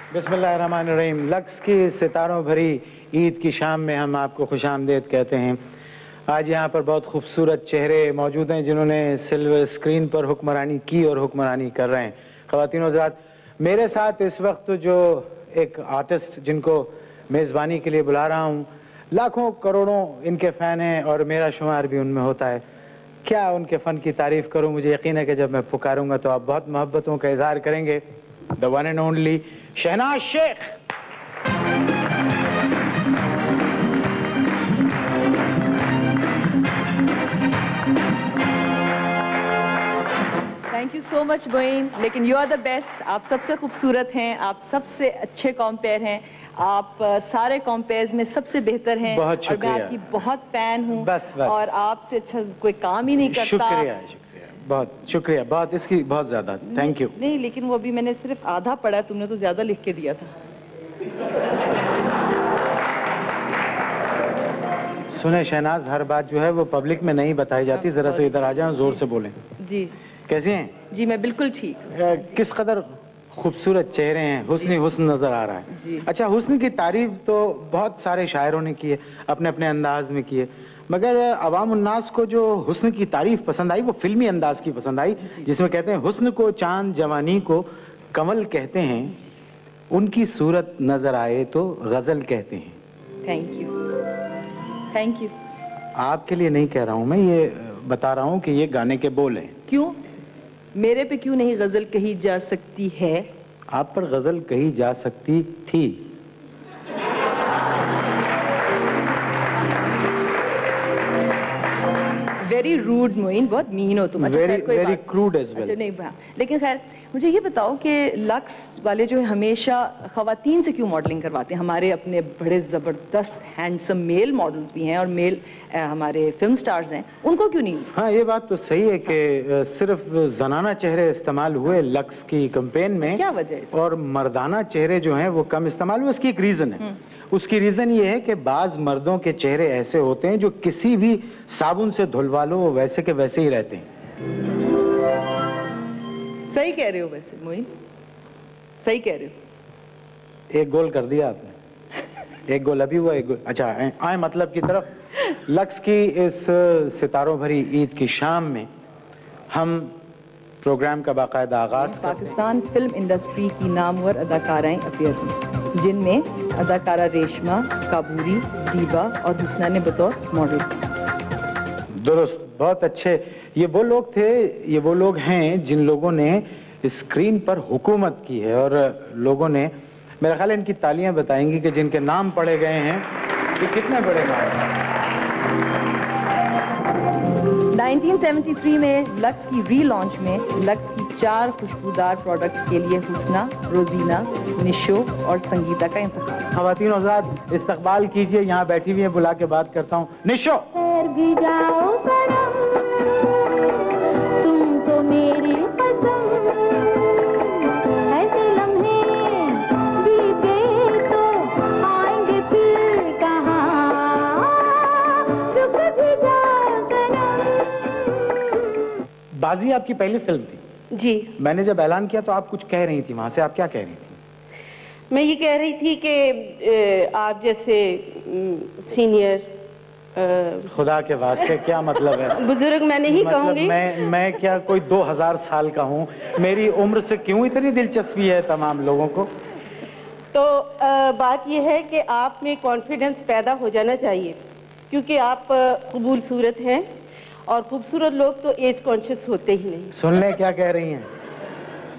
बिस्मिल्लाहिर्रहमानिर्रहीम। लक्स की सितारों भरी ईद की शाम में हम आपको खुशामदीद कहते हैं। आज यहाँ पर बहुत खूबसूरत चेहरे मौजूद हैं जिन्होंने सिल्वर स्क्रीन पर हुक्मरानी की और हुक्मरानी कर रहे हैं। ख़वातीन और हज़रात, मेरे साथ इस वक्त जो एक आर्टिस्ट जिनको मेज़बानी के लिए बुला रहा हूँ, लाखों करोड़ों इनके फ़ैन हैं और मेरा शुमार भी उनमें होता है। क्या उनके फ़न की तारीफ़ करूँ, मुझे यकीन है कि जब मैं पुकारूंगा तो आप बहुत मोहब्बतों का इजहार करेंगे। The one and only Shahnaz Sheikh. Thank you so much Moin, लेकिन यू आर द बेस्ट। आप सबसे खूबसूरत हैं, आप सबसे अच्छे कॉम्पेयर हैं, आप सारे कॉम्पेयर्स में सबसे बेहतर हैं। बहुत शुक्रिया। और मैं आपकी बहुत फैन हूँ। बस। और आपसे अच्छा कोई काम ही नहीं करता। शुक्रिया, बहुत शुक्रिया, बहुत इसकी बहुत ज्यादा थैंक यू। नहीं, लेकिन वो अभी मैंने सिर्फ आधा पढ़ा, तुमने तो ज्यादा लिख के दिया था। सुने शहनाज, हर बात जो है वो पब्लिक में नहीं बताई जाती, जरा से इधर आ जाएं, जोर से बोलें। जी कैसी हैं? जी मैं बिल्कुल ठीक। किस कदर खूबसूरत चेहरे हैं, हुस्न नजर आ रहा है जी। अच्छा, हुस्न की तारीफ तो बहुत सारे शायरों ने की है, अपने अपने अंदाज में की है, मगर अवाम उन्नास को जो हुस्न की तारीफ पसंद आई वो फिल्मी अंदाज की पसंद आई, जिसमें कहते हैं हुस्न को चांद, जवानी को कमल कहते हैं, उनकी सूरत नजर आए तो गजल कहते हैं। Thank you, thank you. आपके लिए नहीं कह रहा हूं मैं, ये बता रहा हूं कि ये गाने के बोल हैं। क्यों मेरे पे क्यों नहीं गजल कही जा सकती है? आप पर गजल कही जा सकती थी। वेरी रूड मोइन, बहुत मीन हो तुम। अच्छा, वेरी क्रूड एज वेल। नहीं, लेकिन खैर मुझे ये बताओ कि लक्स वाले जो है हमेशा खवातीन से क्यों मॉडलिंग करवाते हैं? हमारे अपने बड़े ज़बरदस्त हैंडसम मेल मॉडल्स भी हैं और मेल हमारे फिल्म स्टार्स हैं, उनको क्यों नहीं यूज़? हाँ, ये बात तो सही है कि सिर्फ जनाना चेहरे इस्तेमाल हुए लक्स की कैंपेन में। क्या वजह है और मर्दाना चेहरे जो हैं वो कम इस्तेमाल हुए। उसकी एक रीज़न है। उसकी रीज़न ये है कि बाज मर्दों के चेहरे ऐसे होते हैं जो किसी भी साबुन से धुलवा लो वो वैसे के वैसे ही रहते हैं। सही कह रहे हो वैसे मोइन, सही कह रहे हो। एक गोल कर दिया आपने। एक गोल अभी हुआ, एक गोल। अच्छा, आए मतलब की तरफ। लक्स की इस सितारों भरी ईद की शाम में हम प्रोग्राम का बाकायदा आगाज पाकिस्तान फिल्म इंडस्ट्री की नामवर अदाकाराएं अपियर हुई, जिनमें अदाकारा रेशमा, काबूरी, दीबा और हुस्ना ने बतौर मॉडल। दुरुस्त, बहुत अच्छे। ये वो लोग थे, ये वो लोग हैं जिन लोगों ने स्क्रीन पर हुकूमत की है और लोगों ने, मेरा ख्याल है इनकी तालियां बताएंगी कि जिनके नाम पढ़े गए हैं ये कितने बड़े नाम हैं। 1973 में लक्स की री-लॉन्च में लक्स की 4 खुशबूदार प्रोडक्ट्स के लिए हुस्ना, रोजीना, निशो और संगीता का इंतखाब। ख़वातीन और हज़रात, इस्तकबाल कीजिए, यहाँ बैठी हुई है, बुला के बात करता हूँ। निशो। भी जाओ करम, तुमको मेरी पसंद, ऐसे लम्हे बीत गए तो आएंगे फिर कहाँ, रुक भी जाओ करम। बाजी आपकी पहली फिल्म थी जी। मैंने जब ऐलान किया तो आप कुछ कह रही थी, वहां से आप क्या कह रही थी? मैं ये कह रही थी कि आप जैसे सीनियर, खुदा के वास्ते क्या मतलब है? बुजुर्ग मैं नहीं मतलब कहूंगी। मैं क्या कोई 2000 साल का हूँ? मेरी उम्र से क्यों इतनी दिलचस्पी है तमाम लोगों को? तो बात यह है कि आप में कॉन्फिडेंस पैदा हो जाना चाहिए, क्योंकि आप कबूल सूरत हैं और खूबसूरत लोग तो एज कॉन्शियस होते ही नहीं। सुन ले क्या कह रही हैं,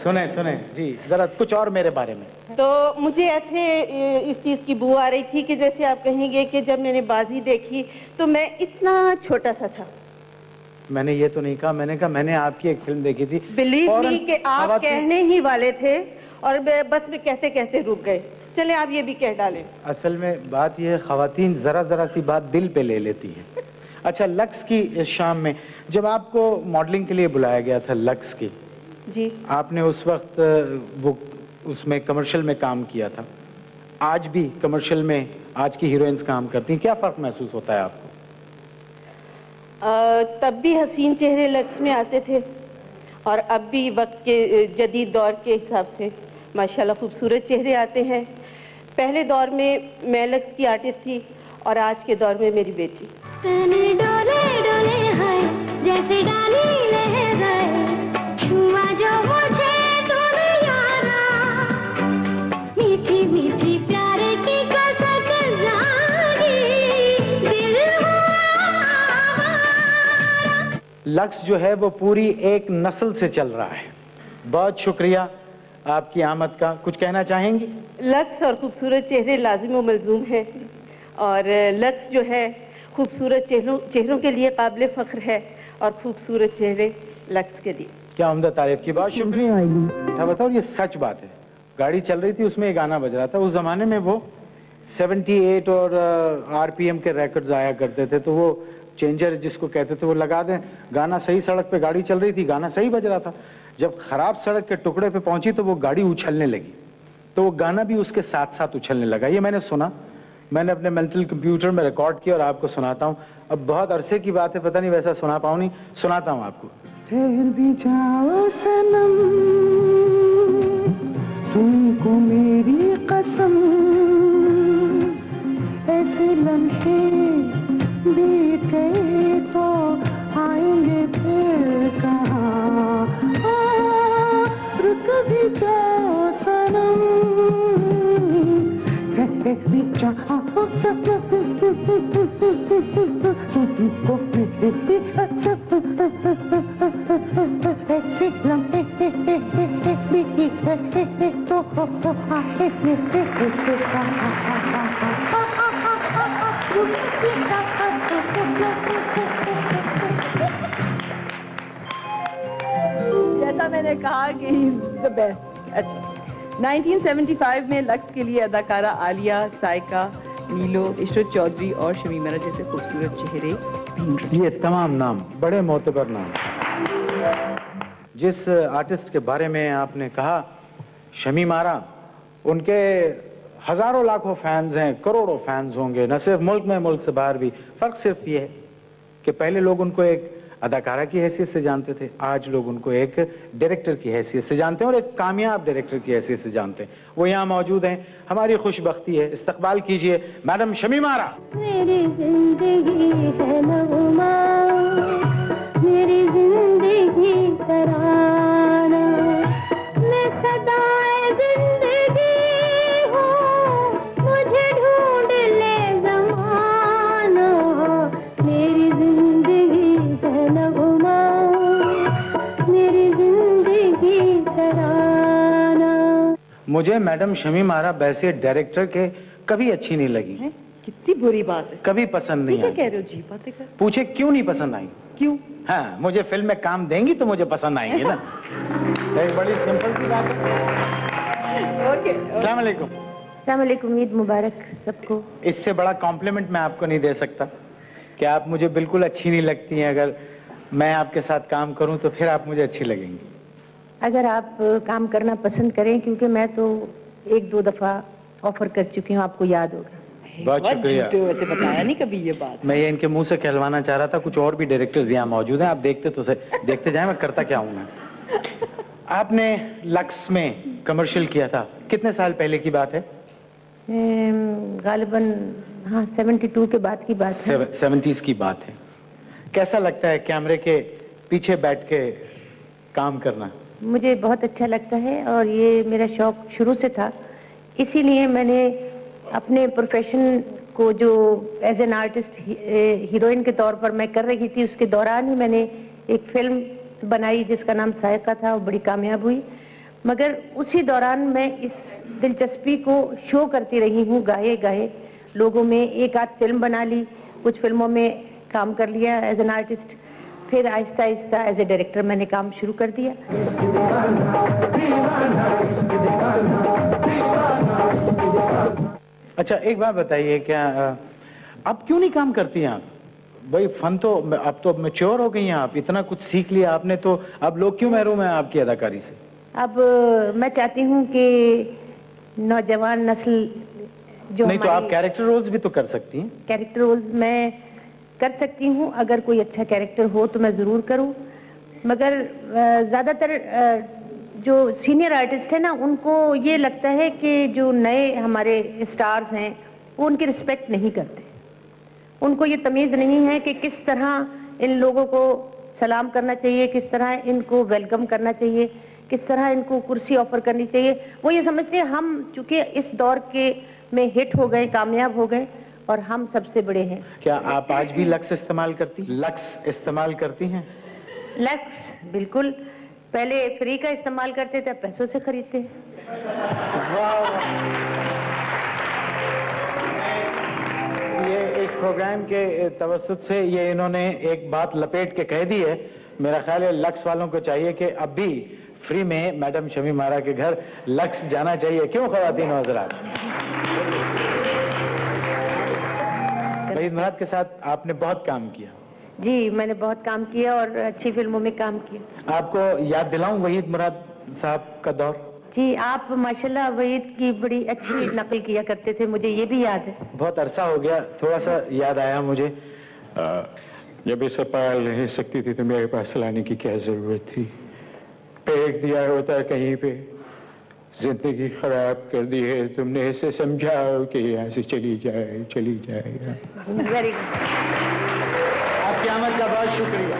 सुने सुने जी, जरा कुछ और मेरे बारे में। तो मुझे ऐसे इस चीज़ की बू आ रही थी कि जैसे आप कहेंगे कि जब मैंने बाजी देखी तो मैं इतना छोटा सा था। मैंने ये तो नहीं कहा, मैंने कहा मैंने आपकी एक फिल्म देखी थी। बिलीव मी कि आप कहने ही वाले थे और बस में कहते कहते रुक गए। चले आप ये भी कह डालें। असल में बात यह है, खवातीन जरा जरा सी बात दिल पे ले लेती है। अच्छा, लक्स की इस शाम में जब आपको मॉडलिंग के लिए बुलाया गया था लक्स की, जी, आपने उस वक्त वो उसमें कमर्शियल में काम किया था, आज भी कमर्शियल में आज की हीरोइंस काम करती हैं, क्या फर्क महसूस होता है आपको? तब भी हसीन चेहरे लक्स में आते थे और अब भी वक्त के जदीद दौर के हिसाब से माशाल्लाह खूबसूरत चेहरे आते हैं। पहले दौर में मैं लक्स की आर्टिस्ट थी और आज के दौर में मेरी बेटी। तने डोले डोले है जैसे डाली लहराए, छुआ जो मुझे तूने यारा, मीठी मीठी प्यार की कसक जागी, दिल हुआ आवारा। लक्स जो है वो पूरी एक नस्ल से चल रहा है। बहुत शुक्रिया आपकी आमद का। कुछ कहना चाहेंगी? लक्स और खूबसूरत चेहरे लाजिम व मलजूम हैं और लक्स जो है खूबसूरत चेहरों के लिए काबिल फ़ख्र है और खूबसूरत चेहरे लक्स के लिए। क्या उम्दा तारीफ की। बहुत शुक्रिया। क्या बताओ, ये सच बात है। गाड़ी चल रही थी, उसमें एक गाना बज रहा था। उस जमाने में वो 78 और RPM के रिकॉर्ड्स आया करते थे, तो वो चेंजर जिसको कहते थे वो लगा दें। गाना सही, सड़क पे गाड़ी चल रही थी, गाना सही बज रहा था। जब खराब सड़क के टुकड़े पे पहुंची तो वो गाड़ी उछलने लगी, तो वो गाना भी उसके साथ साथ उछलने लगा। ये मैंने सुना, मैंने अपने मेंटल कंप्यूटर में रिकॉर्ड किया और आपको सुनाता हूँ। अब बहुत अरसे की बात है, पता नहीं वैसा सुना पाऊँ नहीं, सुनाता हूँ आपको। ठहर भी जाओ सनम, तुमको मेरी कसम, ऐसे लम्हे बीत गए तो आएंगे फिर कहाँ, रुक भी जाओ सनम, ठहर भी जाओ सनम, तुमको मेरी कसम, ऐसे लम्हे बीत गए तो आएंगे फिर कहाँ। जैसा मैंने कहा कि द बेस्ट। अच्छा, 1975 में लक्स के लिए अदाकारा आलिया, साइका, नीलो, इशरत चौधरी और शमी मेरा जैसे खूबसूरत चेहरे ढूंढ रहे। ये तमाम नाम बड़े मोतबर नाम। जिस आर्टिस्ट के बारे में आपने कहा शमी मारा, उनके हजारों लाखों फैंस हैं, करोड़ों फैंस होंगे, न सिर्फ मुल्क में, मुल्क से बाहर भी। फर्क सिर्फ ये है कि पहले लोग उनको एक अदाकारा की हैसियत से जानते थे, आज लोग उनको एक डायरेक्टर की हैसियत से जानते हैं और एक कामयाब डायरेक्टर की हैसियत से जानते हैं। वो यहाँ मौजूद हैं, हमारी खुशबख्ती है। इस्तकबाल कीजिए मैडम शमी मारा। मेरी जिंदगी है नगमा, मेरी जिंदगी तराना, मैं सदाए जिंदगी हूँ, मुझे ढूंढ ले ज़माना, मेरी जिंदगी है नगमा, मेरी जिंदगी तराना। मुझे मैडम शमी मारा वैसे डायरेक्टर के कभी अच्छी नहीं लगी। हैं? कितनी बुरी बात है। कभी पसंद नहीं क्या आई। कह रहे हो जी? बातें कर। पूछे क्यों नहीं पसंद आई? क्यों? हाँ, मुझे फिल्म में काम देंगी तो मुझे पसंद आएंगे ना। एक बड़ी सिंपल सी बात है। ओके। अस्सलाम वालेकुम। अस्सलाम वालेकुम, ईद मुबारक सबको। इससे बड़ा कॉम्प्लीमेंट मैं आपको नहीं दे सकता कि आप मुझे बिल्कुल अच्छी नहीं लगती हैं। अगर मैं आपके साथ काम करूं तो फिर आप मुझे अच्छी लगेंगी। अगर आप काम करना पसंद करें, क्योंकि मैं तो 1-2 दफा ऑफर कर चुकी हूँ, आपको याद होगा। बहुत शुक्रिया। झूठे वैसे बताया नहीं कभी ये बात। मैं ये इनके मुंह से कहलवाना चाह रहा था। कुछ और भी डायरेक्टर्स यहाँ मौजूद हैं, आप देखते जाएं मैं करता क्या हूँ। मैं आपने लक्स में कमर्शियल किया था, कितने साल पहले की बात है? गालिबन हाँ 72 के बाद की बात है। 70s की बात है। कैसा लगता है कैमरे के पीछे बैठ के काम करना? मुझे बहुत अच्छा लगता है और ये मेरा शौक शुरू से था, इसीलिए मैंने अपने प्रोफेशन को जो एज एन आर्टिस्ट हीरोइन के तौर पर मैं कर रही थी, उसके दौरान ही मैंने एक फिल्म बनाई जिसका नाम साइका था, वो बड़ी कामयाब हुई। मगर उसी दौरान मैं इस दिलचस्पी को शो करती रही हूँ, गाए गाए लोगों में। एक आध फिल्म बना ली, कुछ फिल्मों में काम कर लिया एज एन आर्टिस्ट, फिर Aahista Aahista as a director मैंने काम शुरू कर दिया। अच्छा, एक बात बताइए, क्या अब क्यों नहीं काम करती हैं आप? भाई फन तो अब तो मैच्योर हो गई हैं आप, इतना कुछ सीख लिया आपने, तो अब लोग क्यों महरूम हैं आपकी अदाकारी से? अब मैं चाहती हूँ कि नौजवान नस्ल जो नहीं तो आप कैरेक्टर रोल्स भी तो कर सकती हैं। कैरेक्टर रोल्स मैं कर सकती हूँ, अगर कोई अच्छा कैरेक्टर हो तो मैं ज़रूर करूँ, मगर ज़्यादातर जो सीनियर आर्टिस्ट है ना, उनको ये लगता है कि जो नए हमारे स्टार्स हैं वो उनकी रिस्पेक्ट नहीं करते। उनको ये तमीज़ नहीं है कि किस तरह इन लोगों को सलाम करना चाहिए, किस तरह इनको वेलकम करना चाहिए, किस तरह इनको कुर्सी ऑफर करनी चाहिए। वो ये समझते हैं हम चूंकि इस दौर के में हिट हो गए, कामयाब हो गए और हम सबसे बड़े हैं। क्या आप आज भी लक्स इस्तेमाल करती हैं? लक्स बिल्कुल, पहले फ्री का इस्तेमाल करते थे, पैसों से खरीदते हैं। ये इस प्रोग्राम के तवस्सुत से ये इन्होंने एक बात लपेट के कह दी है। मेरा ख्याल है लक्स वालों को चाहिए कि अब भी फ्री में मैडम शमीम आरा के घर लक्स जाना चाहिए। क्यों ख़वातीन और हज़रात? वहीद मुराद के साथ आपने बहुत काम किया। जी, मैंने बहुत काम किया और अच्छी फिल्मों में काम किया। आपको याद दिलाऊं वहीद मुराद साहब का दौर? जी, आप माशाल्लाह वहीद की बड़ी अच्छी नकल किया करते थे, मुझे ये भी याद है। बहुत अरसा हो गया, थोड़ा सा याद आया मुझे। जब इसे पाल नहीं सकती थी तो मेरे पास लाने की क्या जरूरत थी? फेंक दिया होता कहीं पे। जिंदगी खराब कर दी है तुमने, इसे समझाओ कि यहाँ से चली जाए। Very good. आपकी आमद का बहुत शुक्रिया।